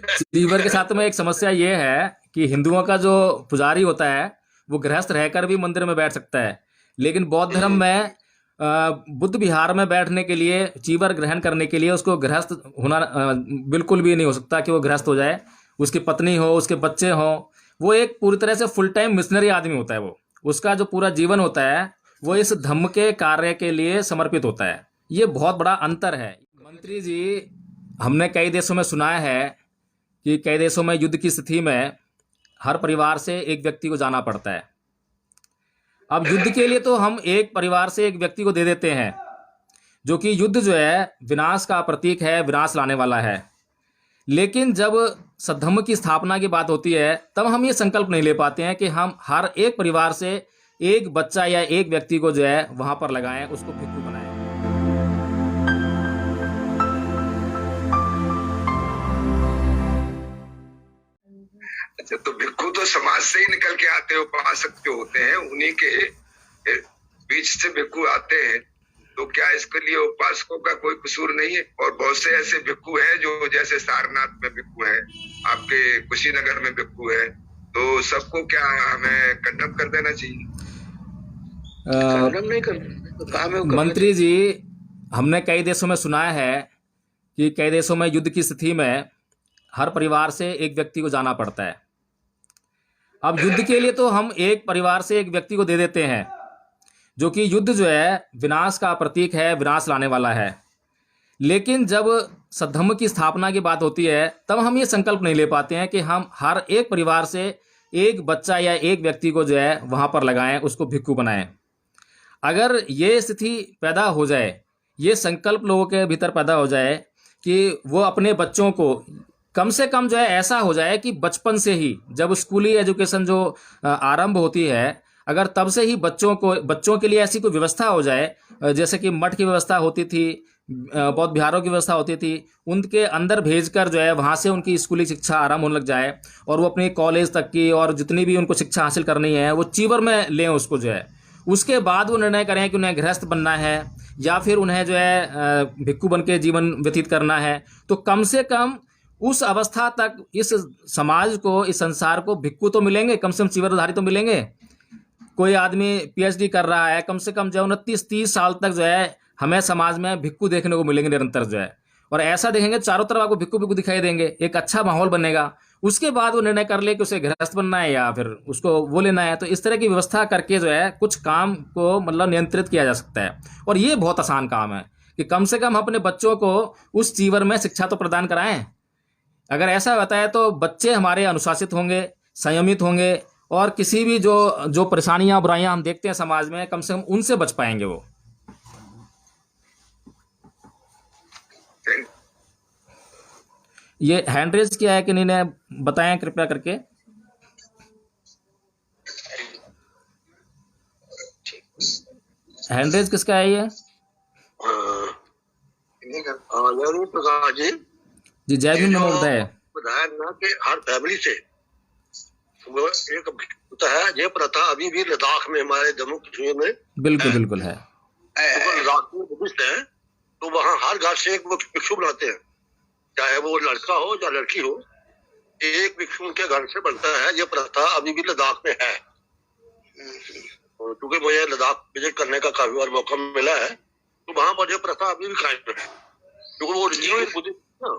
चीवर के साथ में एक समस्या ये है कि हिंदुओं का जो पुजारी होता है वो गृहस्थ रहकर भी मंदिर में बैठ सकता है, लेकिन बौद्ध धर्म में बुद्ध विहार में बैठने के लिए, चीवर ग्रहण करने के लिए उसको गृहस्थ होना बिल्कुल भी नहीं हो सकता कि वो गृहस्थ हो जाए। उसकी पत्नी हो, उसके बच्चे हों, वो एक पूरी तरह से फुल टाइम मिशनरी आदमी होता है। वो उसका जो पूरा जीवन होता है वो इस धम्म के कार्य के लिए समर्पित होता है। ये बहुत बड़ा अंतर है। मंत्री जी, हमने कई देशों में सुना है कि कई देशों में युद्ध की स्थिति में हर परिवार से एक व्यक्ति को जाना पड़ता है। अब युद्ध के लिए तो हम एक परिवार से एक व्यक्ति को दे देते हैं, जो कि युद्ध जो है विनाश का प्रतीक है, विनाश लाने वाला है। लेकिन जब सद्धम्म की स्थापना की बात होती है तब हम ये संकल्प नहीं ले पाते हैं कि हम हर एक परिवार से एक बच्चा या एक व्यक्ति को जो है वहां पर लगाएं, उसको भिक्षु बनाएं। अच्छा, तो भिक्षु तो समाज से ही निकल के आते हैं, उपासक जो होते हैं उन्हीं के बीच से भिक्षु आते हैं। तो क्या इसके लिए उपासकों का कोई कसूर नहीं है? और बहुत से ऐसे भिक्षु हैं जो जैसे सारनाथ में भिक्षु है, आपके कुशीनगर में भिक्षु है, तो सबको क्या हमें कंडम कर देना चाहिए? नहीं कर मंत्री जी, हमने कई देशों में सुना है कि कई देशों में युद्ध की स्थिति में हर परिवार से एक व्यक्ति को जाना पड़ता है। अब युद्ध के लिए तो हम एक परिवार से एक व्यक्ति को दे देते हैं, जो कि युद्ध जो है विनाश का प्रतीक है, विनाश लाने वाला है। लेकिन जब सद्धम्म की स्थापना की बात होती है तब हम ये संकल्प नहीं ले पाते हैं कि हम हर एक परिवार से एक बच्चा या एक व्यक्ति को जो है वहां पर लगाएं, उसको भिक्षु बनाएं। अगर ये स्थिति पैदा हो जाए, ये संकल्प लोगों के भीतर पैदा हो जाए कि वो अपने बच्चों को कम से कम जो है ऐसा हो जाए कि बचपन से ही, जब स्कूली एजुकेशन जो आरंभ होती है, अगर तब से ही बच्चों के लिए ऐसी कोई व्यवस्था हो जाए, जैसे कि मठ की व्यवस्था होती थी, बौद्ध विहारों की व्यवस्था होती थी, उनके अंदर भेजकर जो है वहाँ से उनकी स्कूली शिक्षा आरंभ होने लग जाए और वो अपनी कॉलेज तक की और जितनी भी उनको शिक्षा हासिल करनी है वो चीवर में लें उसको जो है। उसके बाद वो निर्णय करें कि उन्हें गृहस्थ बनना है या फिर उन्हें जो है भिक्षु बन के जीवन व्यतीत करना है। तो कम से कम उस अवस्था तक इस समाज को, इस संसार को भिक्षु तो मिलेंगे, कम से कम चीवरधारी तो मिलेंगे। कोई आदमी पीएचडी कर रहा है, कम से कम जो 29-30 साल तक जो है हमें समाज में भिक्षु देखने को मिलेंगे निरंतर जो है। और ऐसा देखेंगे चारों तरफ आपको भिक्षु भिक्षु दिखाई देंगे, एक अच्छा माहौल बनेगा। उसके बाद वो निर्णय कर ले कि उसे गृहस्थ बनना है या फिर उसको वो लेना है। तो इस तरह की व्यवस्था करके जो है कुछ काम को मतलब नियंत्रित किया जा सकता है। और ये बहुत आसान काम है कि कम से कम अपने बच्चों को उस चीवर में शिक्षा तो प्रदान कराएं। अगर ऐसा होता है तो बच्चे हमारे अनुशासित होंगे, संयमित होंगे और किसी भी जो परेशानियां, बुराइयां हम देखते हैं समाज में, कम से कम उनसे बच पाएंगे वो। ये हैंड रेज किया है कि नहीं ने बताएं कृपया करके। हैंड रेज किसका है ये? प्रकाश जी। जी जय भीम, नमो बुद्धाय। बताया ना कि हर फैमिली से वो एक होता है। ये प्रथा अभी भी लद्दाख में, हमारे जम्मू कश्मीर में बिल्कुल बिल्कुल है। लद्दाख में बुद्धिस्ट है, तो वहाँ हर घर से एक वो भिक्षु बनाते हैं, चाहे वो लड़का हो या लड़की हो, एक भिक्षु उनके घर से बनता है। ये प्रथा अभी भी लद्दाख में है। क्योंकि मुझे लद्दाख विजिट करने का काफी बार मौका मिला है, तो वहां पर ये प्रथा अभी भी कायम है, क्योंकि वो ओरिजिनल बुद्धिस्ट है।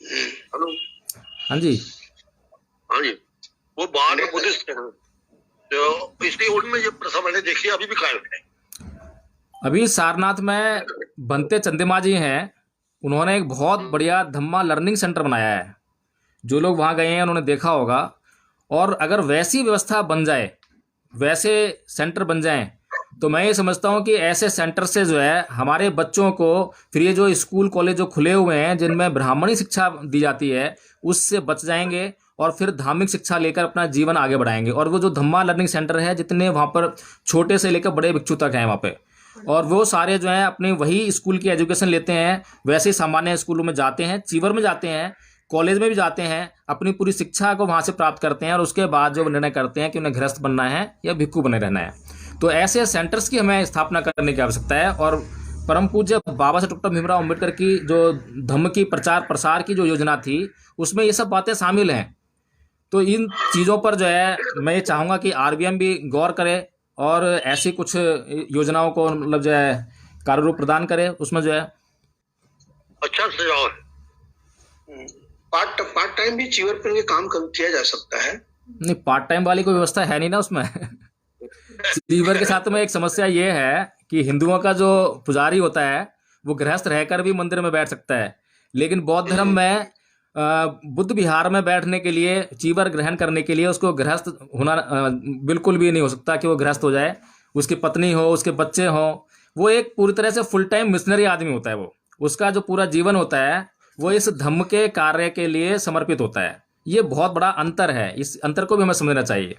हेलो, हाँ जी, हाँ जी, वो बाहर में बुद्धिस्ट है, तो इसलिए उनमें ये प्रथा मैंने देखी अभी भी कायम है। अभी सारनाथ में बनते चंद्रमा जी हैं, उन्होंने एक बहुत बढ़िया धम्मा लर्निंग सेंटर बनाया है। जो लोग वहाँ गए हैं उन्होंने देखा होगा। और अगर वैसी व्यवस्था बन जाए, वैसे सेंटर बन जाएं, तो मैं ये समझता हूँ कि ऐसे सेंटर से जो है हमारे बच्चों को फिर ये जो स्कूल कॉलेज जो खुले हुए हैं जिनमें ब्राह्मणी शिक्षा दी जाती है उससे बच जाएंगे और फिर धार्मिक शिक्षा लेकर अपना जीवन आगे बढ़ाएंगे। और वो जो धम्मा लर्निंग सेंटर है, जितने वहाँ पर छोटे से लेकर बड़े भिक्षु तक हैं वहाँ पे, और वो सारे जो हैं अपने वही स्कूल की एजुकेशन लेते हैं, वैसे सामान्य स्कूलों में जाते हैं, चीवर में जाते हैं, कॉलेज में भी जाते हैं, अपनी पूरी शिक्षा को वहाँ से प्राप्त करते हैं और उसके बाद जो निर्णय करते हैं कि उन्हें गृहस्थ बनना है या भिक्षु बने रहना है। तो ऐसे सेंटर्स की हमें स्थापना करने की आवश्यकता है। और परम पूज्य बाबा साहब डॉक्टर भीमराव अम्बेडकर की जो धम्म की प्रचार प्रसार की जो योजना थी उसमें ये सब बातें शामिल हैं। तो इन चीज़ों पर जो है मैं ये चाहूँगा कि आरबीएम भी गौर करे और ऐसी कुछ योजनाओं को मतलब जो है कार्यरूप प्रदान करे। उसमें जो है अच्छा सुझाव है। पार्ट टाइम भी चीवर पर काम किया जा सकता है। नहीं, पार्ट टाइम वाली कोई व्यवस्था है नहीं ना उसमें। चीवर के साथ में एक समस्या ये है कि हिंदुओं का जो पुजारी होता है वो गृहस्थ रहकर भी मंदिर में बैठ सकता है, लेकिन बौद्ध धर्म में बुद्ध विहार में बैठने के लिए, चीवर ग्रहण करने के लिए उसको गृहस्थ होना बिल्कुल भी नहीं हो सकता कि वो गृहस्थ हो जाए। उसकी पत्नी हो, उसके बच्चे हों, वो एक पूरी तरह से फुल टाइम मिशनरी आदमी होता है। वो उसका जो पूरा जीवन होता है वो इस धम्म के कार्य के लिए समर्पित होता है। ये बहुत बड़ा अंतर है, इस अंतर को भी हमें समझना चाहिए।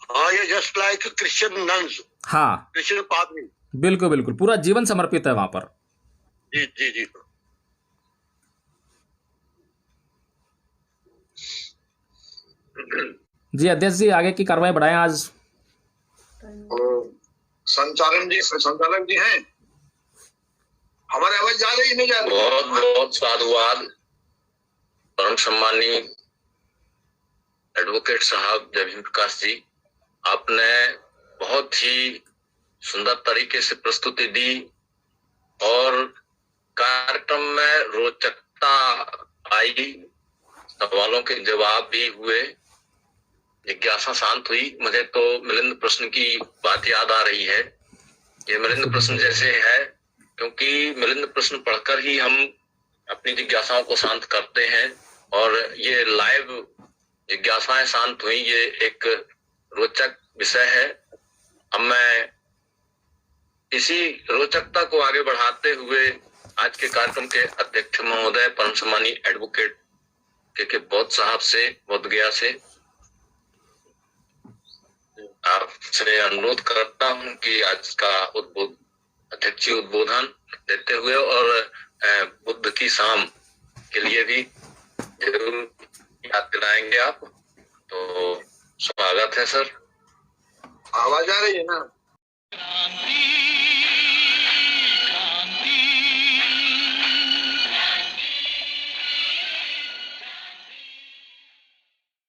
हाँ, ये जस्ट लाइक क्रिश्चियन नन्स, हाँ क्रिश्चियन पादरी, बिल्कुल बिल्कुल, पूरा जीवन समर्पित है वहां पर। जी जी जी। जी अध्यक्ष जी, आगे की कार्रवाई बढ़ाएं आज। संचालक जी हैं, हमारी आवाज जा रही नहीं जा रही? बहुत बहुत साधुवाद परम सम्मानी एडवोकेट साहब जय प्रकाश जी, आपने बहुत ही सुंदर तरीके से प्रस्तुति दी और कार्यक्रम में रोचकता आई, सवालों के जवाब भी हुए, जिज्ञासा शांत हुई। मुझे तो मिलिंद प्रश्न की बात याद आ रही है। ये मिलिंद प्रश्न जैसे है, क्योंकि मिलिंद प्रश्न पढ़कर ही हम अपनी जिज्ञासाओं को शांत करते हैं और ये लाइव जिज्ञासाएं शांत हुई। ये एक रोचक विषय है। अब मैं इसी रोचकता को आगे बढ़ाते हुए आज के कार्यक्रम के अध्यक्ष महोदय परम सम्मानी एडवोकेट के बौद्ध साहब से, बोध गया से आपसे अनुरोध करता हूं कि आज का अध्यक्षीय उद्बोधन देते हुए और बुद्ध की शाम के लिए भी जरूर याद दिलाएंगे आप। तो स्वागत है सर। आवाज आ रही है ना?